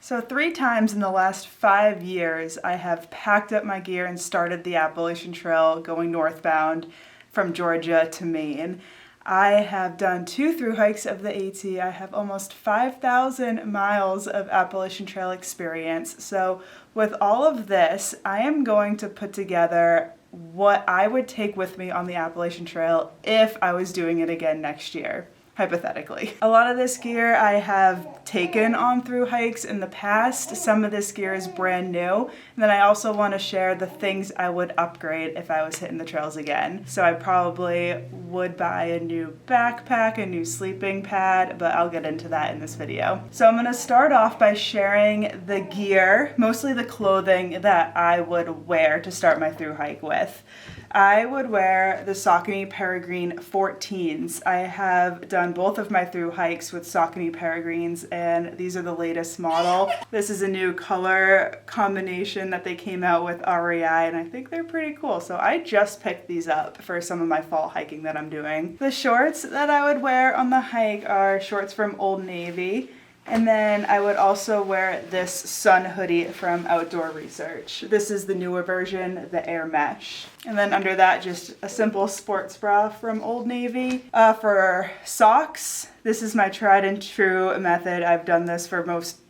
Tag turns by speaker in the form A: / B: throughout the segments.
A: So 3 times in the last 5 years, I have packed up my gear and started the Appalachian Trail going northbound from Georgia to Maine. I have done 2 thru hikes of the AT. I have almost 5,000 miles of Appalachian Trail experience. So with all of this, I am going to put together what I would take with me on the Appalachian Trail if I was doing it again next year. Hypothetically. A lot of this gear I have taken on thru hikes in the past. Some of this gear is brand new. And then I also want to share the things I would upgrade if I was hitting the trails again. So I probably would buy a new backpack, a new sleeping pad, but I'll get into that in this video. So I'm going to start off by sharing the gear, mostly the clothing that I would wear to start my thru hike with. I would wear the Saucony Peregrine 14s. I have done both of my thru hikes with Saucony Peregrines, and these are the latest model. This is a new color combination that they came out with REI, and I think they're pretty cool. So I just picked these up for some of my fall hiking that I'm doing. The shorts that I would wear on the hike are shorts from Old Navy. And then I would also wear this sun hoodie from Outdoor Research. This is the newer version, the Air Mesh. And then under that, just a simple sports bra from Old Navy. For socks, this is my tried and true method. I've done this for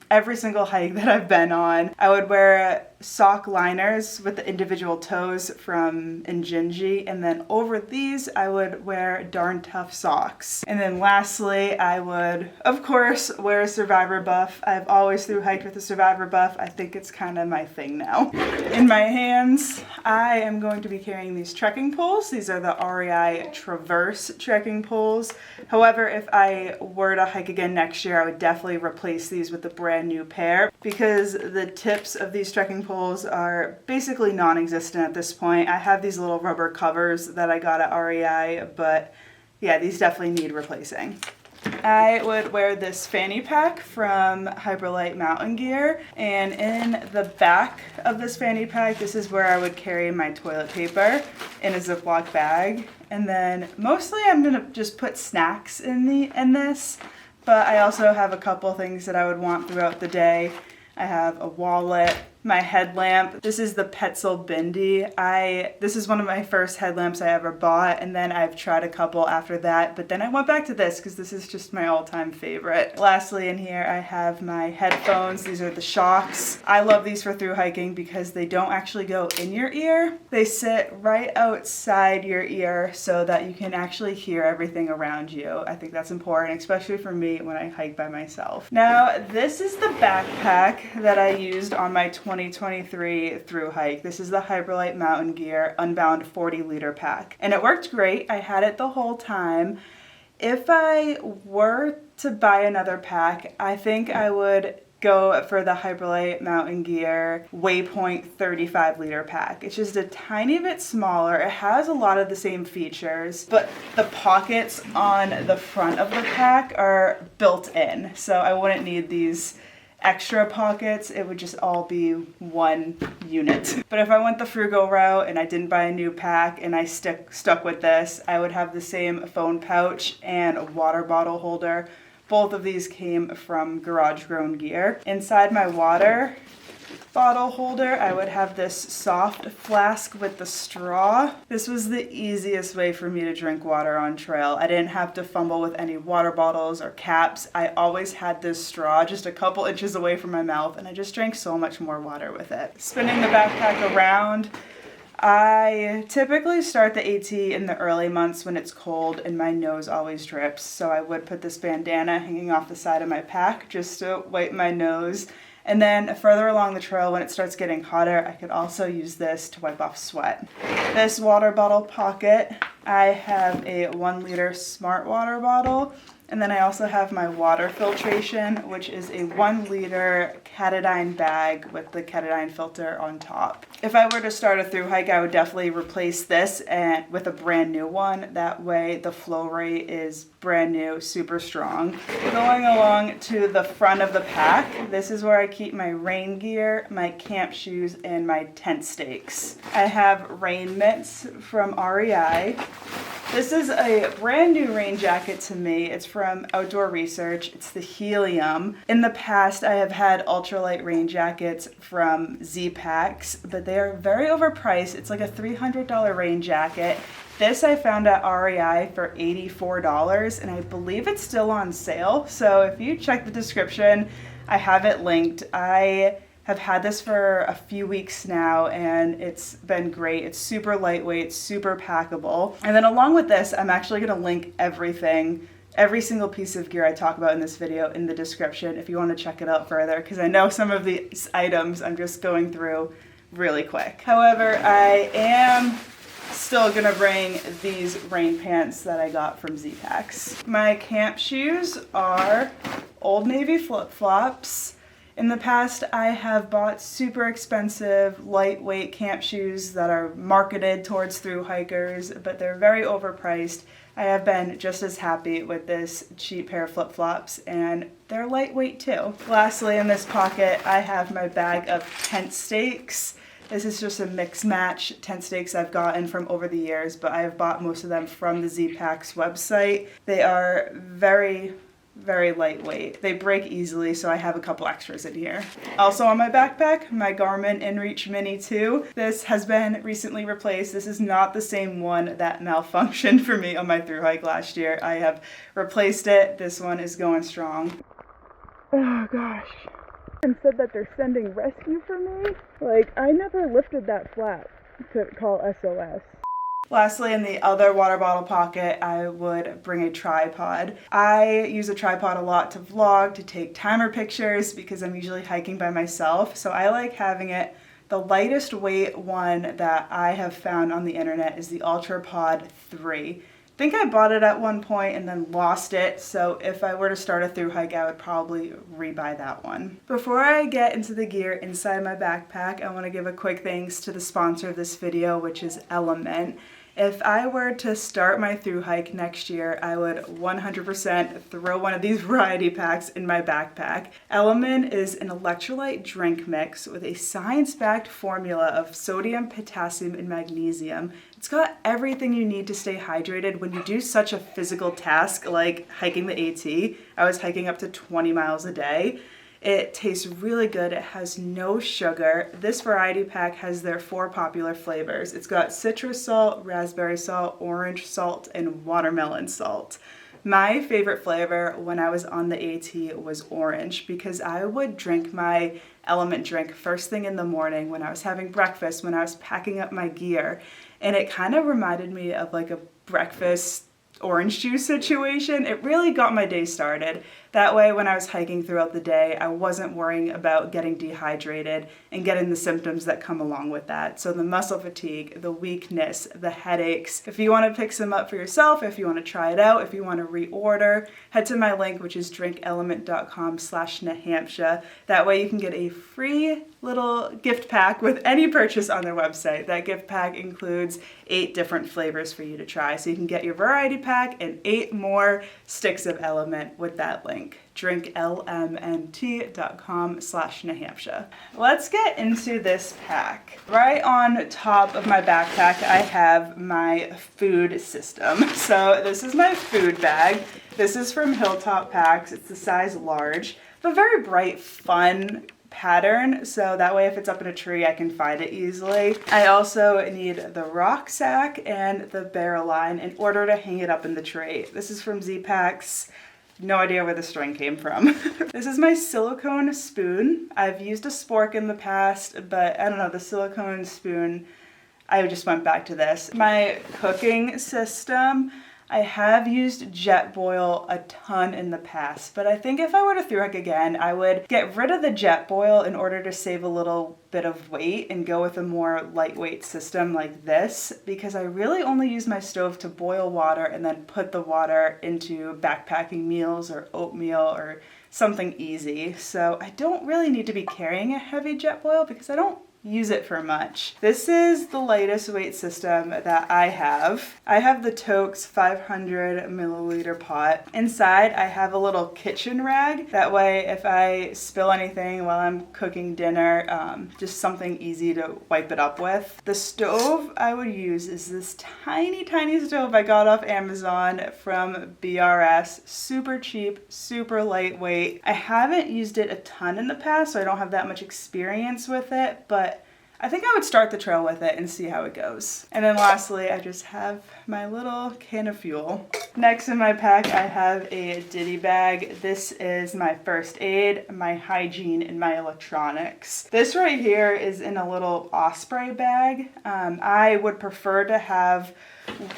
A: every single hike that I've been on. I would wear sock liners with the individual toes from Injinji, and then over these I would wear Darn Tough socks. And then lastly, I would of course wear a Survivor buff. I've always thru hiked with a Survivor buff. I think it's kind of my thing now. In my hands, I am going to be carrying these trekking poles. These are the REI Traverse trekking poles. However, if I were to hike again next year, I would definitely replace these with a brand new pair because the tips of these trekking poles are basically non-existent at this point. I have these little rubber covers that I got at REI, but yeah, these definitely need replacing. I would wear this fanny pack from Hyperlight Mountain Gear, and in the back of this fanny pack, this is where I would carry my toilet paper in a Ziploc bag. And then mostly I'm gonna just put snacks in this, but I also have a couple things that I would want throughout the day. I have a wallet, my headlamp. This is the Petzl Bindi. This is one of my first headlamps I ever bought, and then I've tried a couple after that, but then I went back to this because this is just my all-time favorite. Lastly, in here I have my headphones. These are the Shocks. I love these for thru hiking because they don't actually go in your ear. They sit right outside your ear so that you can actually hear everything around you. I think that's important, especially for me when I hike by myself. Now, this is the backpack that I used on my 2023 thru hike. This is the Hyperlight Mountain Gear Unbound 40-liter pack. And it worked great. I had it the whole time. If I were to buy another pack, I think I would go for the Hyperlight Mountain Gear Waypoint 35-liter pack. It's just a tiny bit smaller. It has a lot of the same features, but the pockets on the front of the pack are built in, so I wouldn't need these extra pockets. It would just all be one unit. But if I went the frugal route and I didn't buy a new pack and I stuck with this, I would have the same phone pouch and water bottle holder. Both of these came from Garage Grown Gear. Inside my water bottle holder, I would have this soft flask with the straw. This was the easiest way for me to drink water on trail. I didn't have to fumble with any water bottles or caps. I always had this straw just a couple inches away from my mouth, and I just drank so much more water with it. Spinning the backpack around, I typically start the AT in the early months when it's cold and my nose always drips. So I would put this bandana hanging off the side of my pack just to wipe my nose. And then further along the trail, when it starts getting hotter, I could also use this to wipe off sweat. This water bottle pocket, I have a 1-liter Smart Water bottle. And then I also have my water filtration, which is a 1-liter Katadyn bag with the Katadyn filter on top. If I were to start a thru hike, I would definitely replace this with a brand new one. That way the flow rate is brand new, super strong. Going along to the front of the pack, this is where I keep my rain gear, my camp shoes, and my tent stakes. I have rain mitts from REI. This is a brand new rain jacket to me. It's from Outdoor Research. It's the Helium. In the past, I have had ultralight rain jackets from Z-Packs, but they are very overpriced. It's like a $300 rain jacket. This I found at REI for $84, and I believe it's still on sale. So if you check the description, I have it linked. I have had this for a few weeks now, and it's been great. It's super lightweight, super packable. And then along with this, I'm actually gonna link everything, every single piece of gear I talk about in this video in the description if you wanna check it out further, because I know some of these items I'm just going through really quick. However, I am still gonna bring these rain pants that I got from Z-Packs. My camp shoes are Old Navy flip-flops. In the past, I have bought super expensive, lightweight camp shoes that are marketed towards thru-hikers, but they're very overpriced. I have been just as happy with this cheap pair of flip-flops, and they're lightweight too. Lastly, in this pocket, I have my bag of tent stakes. This is just a mix match tent stakes I've gotten from over the years, but I have bought most of them from the Z-Packs website. They are very lightweight. They break easily, so I have a couple extras in here. Also on my backpack, my Garmin InReach Mini 2. This has been recently replaced. This is not the same one that malfunctioned for me on my thru hike last year. I have replaced it. This one is going strong. Oh gosh. And said that they're sending rescue for me? Like, I never lifted that flap to call SOS. Lastly, in the other water bottle pocket, I would bring a tripod. I use a tripod a lot to vlog, to take timer pictures, because I'm usually hiking by myself. So I like having it. The lightest weight one that I have found on the internet is the UltraPod 3. I think I bought it at one point and then lost it, so if I were to start a thru hike, I would probably rebuy that one. Before I get into the gear inside my backpack, I want to give a quick thanks to the sponsor of this video, which is Element. If I were to start my thru hike next year, I would 100% throw one of these variety packs in my backpack. Element is an electrolyte drink mix with a science-backed formula of sodium, potassium, and magnesium. It's got everything you need to stay hydrated when you do such a physical task like hiking the AT. I was hiking up to 20 miles a day. It tastes really good. It has no sugar. This variety pack has their 4 popular flavors. It's got citrus salt, raspberry salt, orange salt, and watermelon salt. My favorite flavor when I was on the AT was orange, because I would drink my Element drink first thing in the morning when I was having breakfast, when I was packing up my gear. And it kind of reminded me of like a breakfast orange juice situation. It really got my day started. That way, when I was hiking throughout the day, I wasn't worrying about getting dehydrated and getting the symptoms that come along with that. So the muscle fatigue, the weakness, the headaches. If you want to pick some up for yourself, if you want to try it out, if you want to reorder, head to my link, which is drinkelement.com/Nahamsha. That way you can get a free little gift pack with any purchase on their website. That gift pack includes 8 different flavors for you to try. So you can get your variety pack and 8 more sticks of Element with that link. drinklmnt.com/Nahamsha. Let's get into this pack. Right on top of my backpack, I have my food system. So this is my food bag. This is from Hilltop Packs. It's the size large. It's a very bright, fun pattern, so that way if it's up in a tree I can find it easily. I also need the rucksack and the barrel line in order to hang it up in the tree. This is from Z-Packs. No idea where the string came from. This is my silicone spoon. I've used a spork in the past, but I don't know, the silicone spoon, I just went back to this. My cooking system, I have used Jetboil a ton in the past, but I think if I were to thru hike again, I would get rid of the Jetboil in order to save a little bit of weight and go with a more lightweight system like this, because I really only use my stove to boil water and then put the water into backpacking meals or oatmeal or something easy. So I don't really need to be carrying a heavy Jetboil because I don't use it for much. This is the lightest weight system that I have. I have the Toaks 500 milliliter pot. Inside I have a little kitchen rag. That way if I spill anything while I'm cooking dinner, just something easy to wipe it up with. The stove I would use is this tiny stove I got off Amazon from BRS. Super cheap, super lightweight. I haven't used it a ton in the past, so I don't have that much experience with it, but I think I would start the trail with it and see how it goes. And then lastly, I just have my little can of fuel. Next in my pack, I have a ditty bag. This is my first aid, my hygiene, and my electronics. This right here is in a little Osprey bag. I would prefer to have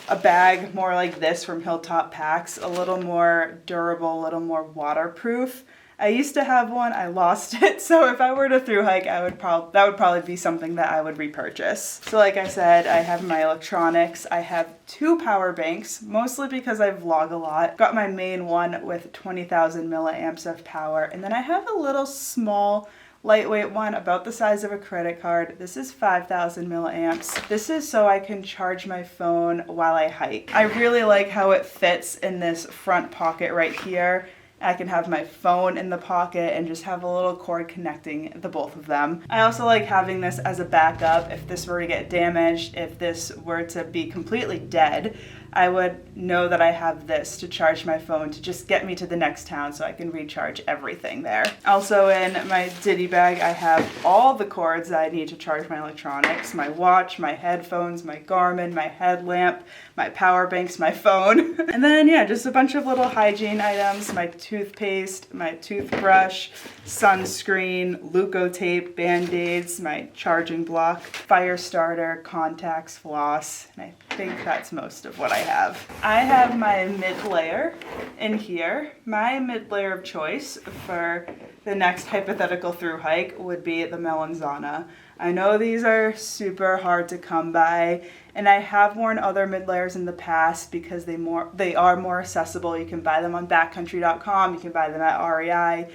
A: a bag more like this from Hilltop Packs, a little more durable, a little more waterproof. I used to have one, I lost it, so if I were to thru hike, that would probably be something that I would repurchase. So like I said, I have my electronics. I have 2 power banks, mostly because I vlog a lot. Got my main one with 20,000 milliamps of power, and then I have a little small lightweight one about the size of a credit card. This is 5,000 milliamps. This is so I can charge my phone while I hike. I really like how it fits in this front pocket right here. I can have my phone in the pocket and just have a little cord connecting the both of them. I also like having this as a backup if this were to get damaged, if this were to be completely dead. I would know that I have this to charge my phone to just get me to the next town so I can recharge everything there. Also in my ditty bag, I have all the cords that I need to charge my electronics, my watch, my headphones, my Garmin, my headlamp, my power banks, my phone. And then yeah, just a bunch of little hygiene items, my toothpaste, my toothbrush, sunscreen, Leukotape, Band-Aids, my charging block, fire starter, contacts, floss, and I think that's most of what I have. I have my mid-layer in here. My mid-layer of choice for the next hypothetical thru hike would be the Melanzana. I know these are super hard to come by, and I have worn other mid-layers in the past because they are more accessible. You can buy them on backcountry.com, you can buy them at REI,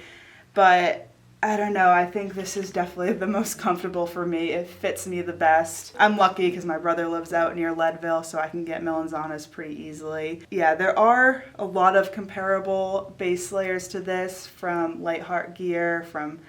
A: but I don't know, I think this is definitely the most comfortable for me. It fits me the best. I'm lucky because my brother lives out near Leadville, so I can get Melanzanas pretty easily. Yeah, there are a lot of comparable base layers to this from Lightheart Gear, from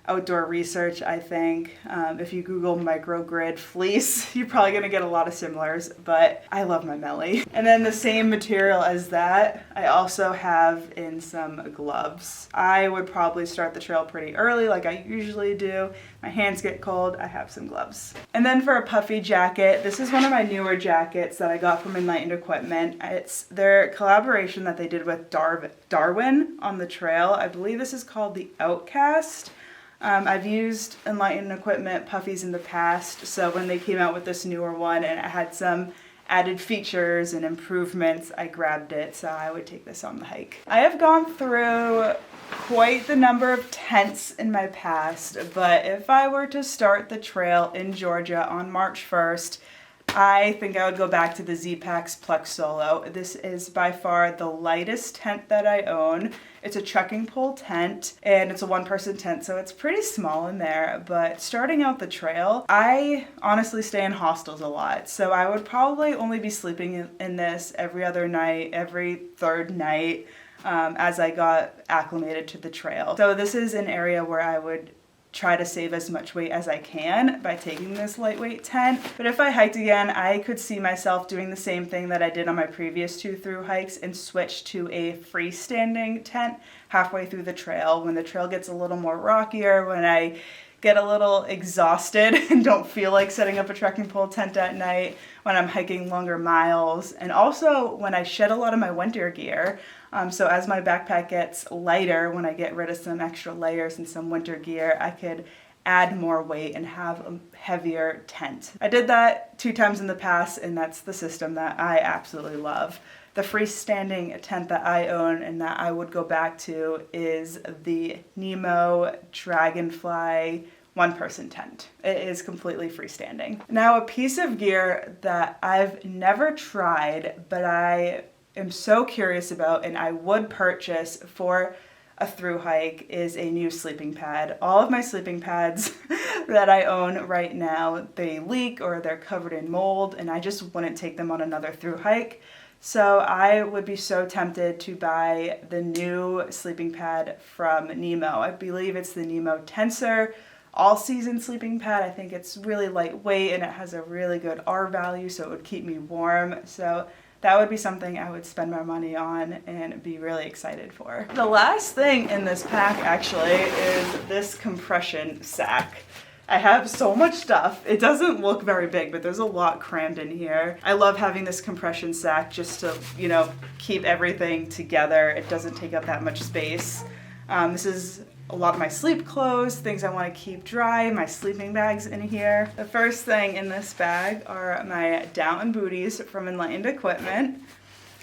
A: Outdoor Research, I think. If you Google microgrid fleece, you're probably gonna get a lot of similars, but I love my Melly. And then the same material as that, I also have in some gloves. I would probably start the trail pretty early like I usually do. My hands get cold, I have some gloves. And then for a puffy jacket, this is one of my newer jackets that I got from Enlightened Equipment. It's their collaboration that they did with Darwin on the trail. I believe this is called the Outcast. I've used Enlightened Equipment puffies in the past, so when they came out with this newer one and it had some added features and improvements, I grabbed it, so I would take this on the hike. I have gone through quite the number of tents in my past, but if I were to start the trail in Georgia on March 1st, I think I would go back to the Z-Packs Plex Solo. This is by far the lightest tent that I own. It's a trekking pole tent, and it's a one-person tent, so it's pretty small in there. But starting out the trail, I honestly stay in hostels a lot, so I would probably only be sleeping in this every other night, every third night, as I got acclimated to the trail. So this is an area where I would try to save as much weight as I can by taking this lightweight tent. But if I hiked again, I could see myself doing the same thing that I did on my previous 2 thru hikes and switch to a freestanding tent halfway through the trail when the trail gets a little more rockier, when I get a little exhausted and don't feel like setting up a trekking pole tent at night, when I'm hiking longer miles, and also when I shed a lot of my winter gear. So as my backpack gets lighter, when I get rid of some extra layers and some winter gear, I could add more weight and have a heavier tent. I did that 2 times in the past, and that's the system that I absolutely love. The freestanding tent that I own and that I would go back to is the Nemo Dragonfly one-person tent. It is completely freestanding. Now, a piece of gear that I've never tried, but I am so curious about and I would purchase for a thru hike is a new sleeping pad. All of my sleeping pads that I own right now, they leak or they're covered in mold, and I just wouldn't take them on another thru hike. So I would be so tempted to buy the new sleeping pad from Nemo. I believe it's the Nemo Tensor all-season sleeping pad. I think it's really lightweight and it has a really good R value, so it would keep me warm. So that would be something I would spend my money on and be really excited for. The last thing in this pack actually is this compression sack. I have so much stuff. It doesn't look very big, but there's a lot crammed in here. I love having this compression sack just to, you know, keep everything together. It doesn't take up that much space. This is a lot of my sleep clothes, things I want to keep dry, my sleeping bags in here. The first thing in this bag are my Downton booties from Enlightened Equipment.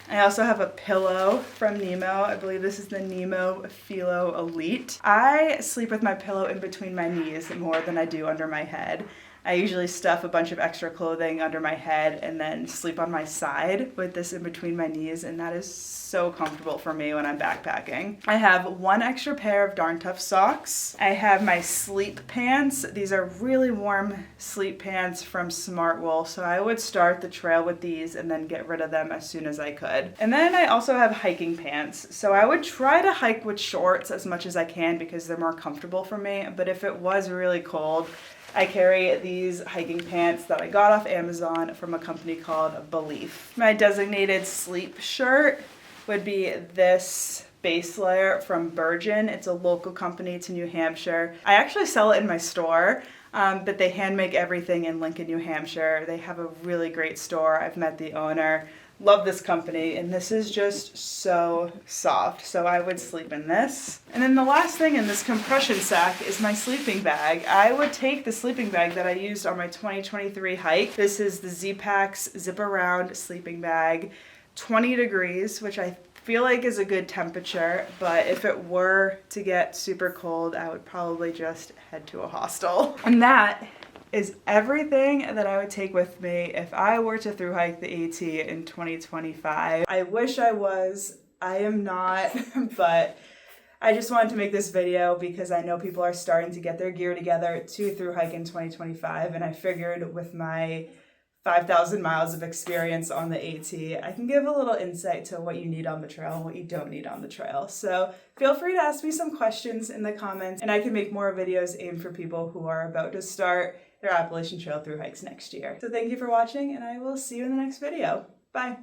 A: I also have a pillow from Nemo. I believe this is the Nemo Philo Elite. I sleep with my pillow in between my knees more than I do under my head. I usually stuff a bunch of extra clothing under my head and then sleep on my side with this in between my knees, and that is so comfortable for me when I'm backpacking. I have one extra pair of Darn Tough socks. I have my sleep pants. These are really warm sleep pants from Smartwool, so I would start the trail with these and then get rid of them as soon as I could. And then I also have hiking pants. So I would try to hike with shorts as much as I can because they're more comfortable for me, but if it was really cold, I carry these hiking pants that I got off Amazon from a company called Belief. My designated sleep shirt would be this base layer from Virgin. It's a local company to New Hampshire. I actually sell it in my store, but they hand make everything in Lincoln, New Hampshire. They have a really great store. I've met the owner. Love this company, and this is just so soft, so I would sleep in this. And then the last thing in this compression sack is my sleeping bag. I would take the sleeping bag that I used on my 2023 hike. This is the Z-Packs Zip Around sleeping bag, 20 degrees, which I feel like is a good temperature, but if it were to get super cold, I would probably just head to a hostel. And that is everything that I would take with me if I were to thru hike the AT in 2025. I wish I was. I am not, but I just wanted to make this video because I know people are starting to get their gear together to thru hike in 2025, and I figured with my 5,000 miles of experience on the AT, I can give a little insight to what you need on the trail and what you don't need on the trail. So feel free to ask me some questions in the comments, and I can make more videos aimed for people who are about to start their Appalachian Trail thru hikes next year. So thank you for watching, and I will see you in the next video. Bye.